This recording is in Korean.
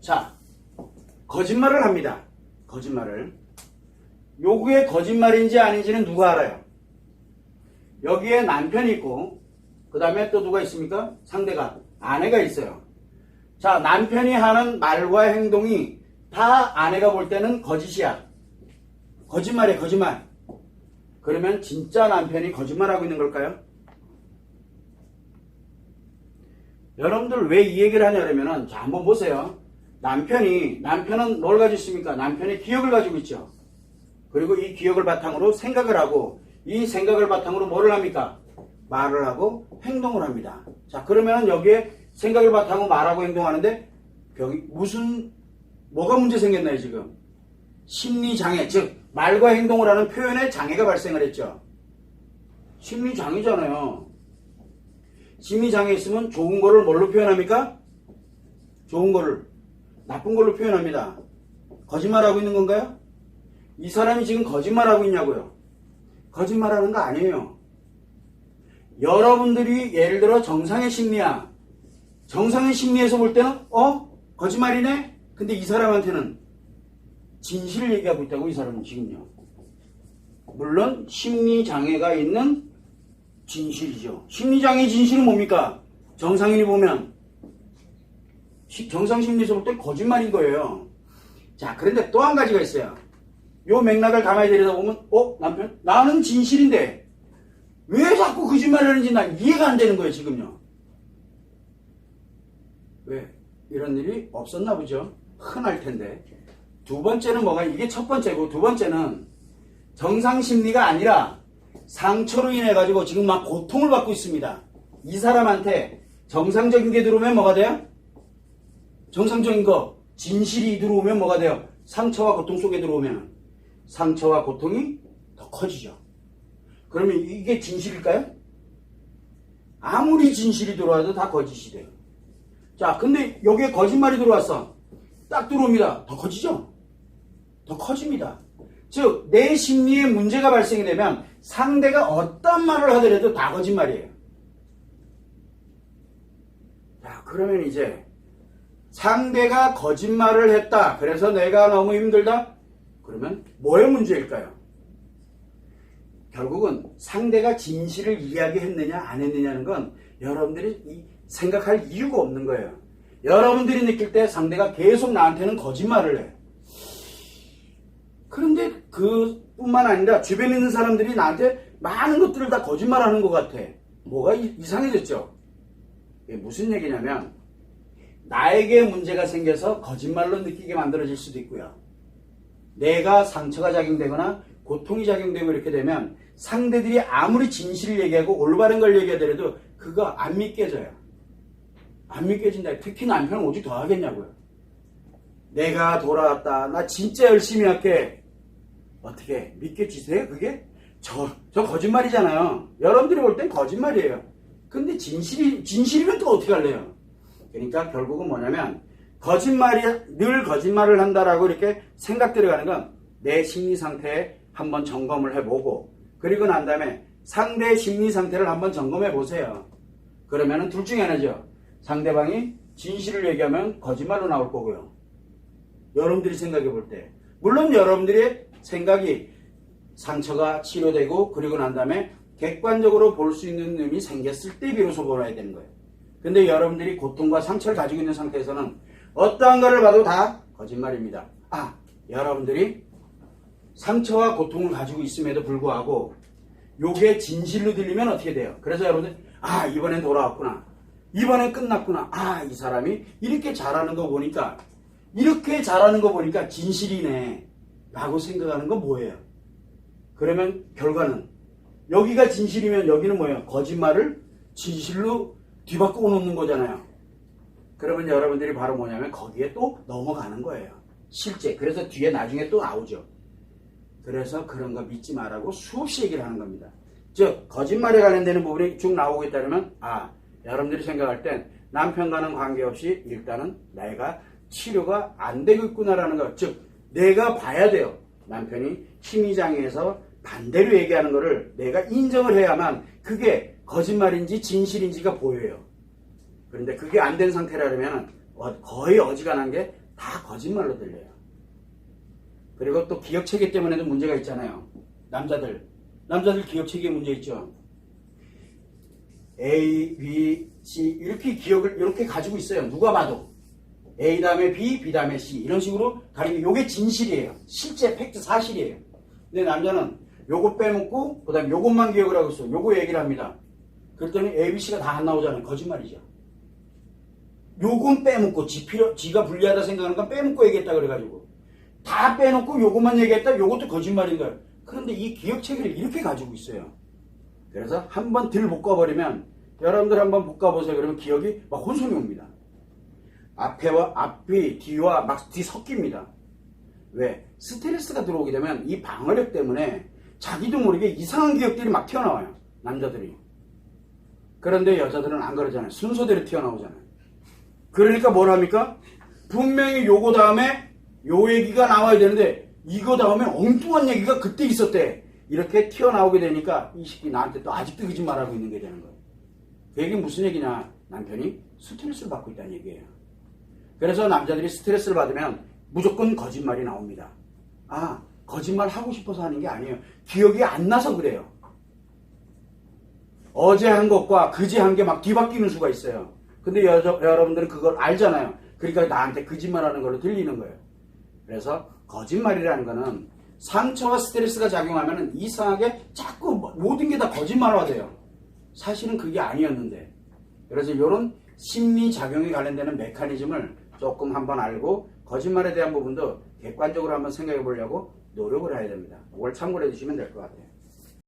자, 거짓말을 합니다. 거짓말을. 요게 거짓말인지 아닌지는 누가 알아요? 여기에 남편이 있고 그 다음에 또 누가 있습니까? 상대가 아내가 있어요. 자, 남편이 하는 말과 행동이 다 아내가 볼 때는 거짓이야. 거짓말이야, 거짓말. 그러면 진짜 남편이 거짓말하고 있는 걸까요? 여러분들 왜 이 얘기를 하냐면은 자, 한번 보세요. 남편은 뭘 가지고 있습니까? 남편의 기억을 가지고 있죠. 그리고 이 기억을 바탕으로 생각을 하고 이 생각을 바탕으로 뭐를 합니까? 말을 하고 행동을 합니다. 자, 그러면 여기에 생각을 바탕으로 말하고 행동하는데 뭐가 문제 생겼나요 지금? 심리장애, 즉 말과 행동을 하는 표현에 장애가 발생을 했죠. 심리장애잖아요. 심리장애 있으면 좋은 거를 뭘로 표현합니까? 좋은 거를 나쁜 걸로 표현합니다. 거짓말하고 있는 건가요? 이 사람이 지금 거짓말하고 있냐고요? 거짓말하는 거 아니에요. 여러분들이 예를 들어 정상의 심리야. 정상의 심리에서 볼 때는 거짓말이네? 근데 이 사람한테는 진실을 얘기하고 있다고. 이 사람은 지금요. 물론 심리장애가 있는 진실이죠. 심리장애 진실은 뭡니까? 정상인이 보면 정상심리에서 볼 때 거짓말인 거예요. 자, 그런데 또 한 가지가 있어요. 요 맥락을 가만히 들여다보면 남편? 나는 진실인데 왜 자꾸 거짓말을 하는지 난 이해가 안 되는 거예요 지금요. 왜? 이런 일이 없었나 보죠. 흔할 텐데. 두 번째는 이게 첫 번째고 두 번째는 정상심리가 아니라 상처로 인해 가지고 지금 막 고통을 받고 있습니다. 이 사람한테 정상적인 게 들어오면 뭐가 돼요? 정상적인 거 진실이 들어오면 뭐가 돼요? 상처와 고통 속에 들어오면 상처와 고통이 더 커지죠. 그러면 이게 진실일까요? 아무리 진실이 들어와도 다 거짓이 돼요. 자, 근데 여기에 거짓말이 들어왔어. 딱 들어옵니다. 더 커지죠? 더 커집니다. 즉, 내 심리에 문제가 발생이 되면 상대가 어떤 말을 하더라도 다 거짓말이에요. 자, 그러면 이제 상대가 거짓말을 했다. 그래서 내가 너무 힘들다. 그러면 뭐의 문제일까요? 결국은 상대가 진실을 이야기했느냐 안 했느냐는 건 여러분들이 생각할 이유가 없는 거예요. 여러분들이 느낄 때 상대가 계속 나한테는 거짓말을 해. 그런데 그뿐만 아니라 주변에 있는 사람들이 나한테 많은 것들을 다 거짓말하는 것 같아. 뭐가 이상해졌죠? 이게 무슨 얘기냐면 나에게 문제가 생겨서 거짓말로 느끼게 만들어질 수도 있고요. 내가 상처가 작용되거나 고통이 작용되고 이렇게 되면 상대들이 아무리 진실을 얘기하고 올바른 걸 얘기하더라도 그거 안 믿겨져요. 안 믿겨진다. 특히 남편은 오직 더 하겠냐고요. 내가 돌아왔다. 나 진짜 열심히 할게. 어떻게 믿겨지세요? 그게? 저 거짓말이잖아요. 여러분들이 볼 땐 거짓말이에요. 근데 진실이면 또 어떻게 할래요? 그러니까 결국은 뭐냐면 늘 거짓말을 한다라고 이렇게 생각 들어가는 건 내 심리 상태에 한번 점검을 해보고 그리고 난 다음에 상대의 심리 상태를 한번 점검해 보세요. 그러면은 둘 중에 하나죠. 상대방이 진실을 얘기하면 거짓말로 나올 거고요. 여러분들이 생각해 볼 때 물론 여러분들의 생각이 상처가 치료되고 그리고 난 다음에 객관적으로 볼 수 있는 눈이 생겼을 때 비로소 보아야 되는 거예요. 근데 여러분들이 고통과 상처를 가지고 있는 상태에서는 어떠한 거를 봐도 다 거짓말입니다. 여러분들이 상처와 고통을 가지고 있음에도 불구하고 요게 진실로 들리면 어떻게 돼요? 그래서 여러분들 이번엔 돌아왔구나. 이번엔 끝났구나. 이 사람이 이렇게 잘하는 거 보니까 진실이네 라고 생각하는 건 뭐예요? 그러면 결과는 여기가 진실이면 여기는 뭐예요? 거짓말을 진실로 뒤바꾸어 놓는 거잖아요. 그러면 여러분들이 바로 뭐냐면 거기에 또 넘어가는 거예요. 실제. 그래서 뒤에 나중에 또 나오죠. 그래서 그런 거 믿지 말라고 수없이 얘기를 하는 겁니다. 즉 거짓말에 관련되는 부분이 쭉 나오고 있다면 여러분들이 생각할 땐 남편과는 관계없이 일단은 내가 치료가 안 되고 있구나라는 거. 즉 내가 봐야 돼요. 남편이 심리장애에서 반대로 얘기하는 거를 내가 인정을 해야만 그게 거짓말인지 진실인지가 보여요. 그런데 그게 안 된 상태라면 거의 어지간한 게 다 거짓말로 들려요. 그리고 또 기억체계 때문에도 문제가 있잖아요. 남자들 기억체계에 문제 있죠. A, B, C 이렇게 기억을 이렇게 가지고 있어요. 누가 봐도 A 다음에 B, B 다음에 C 이런 식으로 가리고 요게 진실이에요. 실제 팩트 사실이에요. 근데 남자는 요거 빼먹고 그 다음에 요것만 기억을 하고 있어. 요거 얘기를 합니다. 그랬더니 A, B, C가 다 안 나오잖아요. 거짓말이죠. 요건 빼먹고 지가 불리하다 생각하는 건 빼먹고 얘기했다 그래가지고 다 빼놓고 요것만 얘기했다. 요것도 거짓말인 거예요. 그런데 이 기억체계를 이렇게 가지고 있어요. 그래서 한번 들 볶아버리면 여러분들 한번 볶아보세요. 그러면 기억이 막 혼선이 옵니다. 앞이 뒤와 막 뒤섞입니다. 왜? 스트레스가 들어오게 되면 이 방어력 때문에 자기도 모르게 이상한 기억들이 막 튀어나와요. 남자들이. 그런데 여자들은 안 그러잖아요. 순서대로 튀어나오잖아요. 그러니까 뭘 합니까? 분명히 요거 다음에 요 얘기가 나와야 되는데 이거 다음에 엉뚱한 얘기가 그때 있었대. 이렇게 튀어나오게 되니까 이 새끼 나한테 또 아직도 거짓말하고 있는 게 되는 거예요. 그 얘기는 무슨 얘기냐? 남편이 스트레스를 받고 있다는 얘기예요. 그래서 남자들이 스트레스를 받으면 무조건 거짓말이 나옵니다. 아, 거짓말 하고 싶어서 하는 게 아니에요. 기억이 안 나서 그래요. 어제 한 것과 그제 한 게 막 뒤바뀌는 수가 있어요. 근데 여러분들은 그걸 알잖아요. 그러니까 나한테 거짓말하는 걸로 들리는 거예요. 그래서 거짓말이라는 거는 상처와 스트레스가 작용하면 이상하게 자꾸 모든 게 다 거짓말화돼요. 사실은 그게 아니었는데. 그래서 이런 심리작용이 관련되는 메커니즘을 조금 한번 알고 거짓말에 대한 부분도 객관적으로 한번 생각해 보려고 노력을 해야 됩니다. 그걸 참고해 주시면 될 것 같아요.